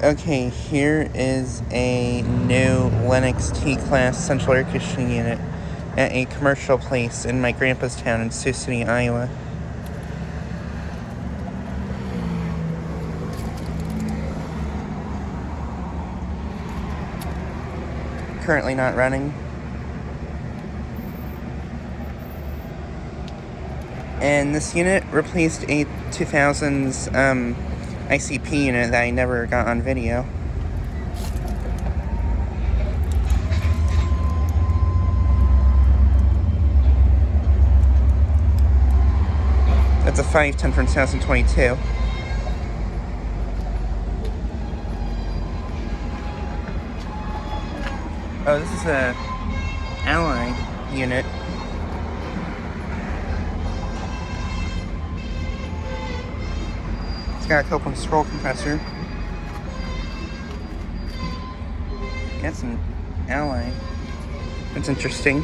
Okay, here is a new Lennox T-Class central air conditioning unit at a commercial place in my grandpa's town in Sioux City, Iowa. Currently not running. And this unit replaced a 2000s ICP unit that I never got on video. That's a 510 from 2022. Oh, this is a Allied unit. It's got a Copeland scroll compressor. That's an Allied. That's interesting.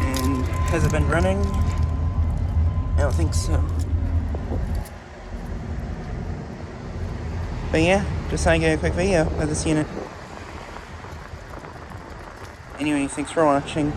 And has it been running? I don't think so. But yeah, just thought I'd get a quick video of this unit. Anyway, thanks for watching.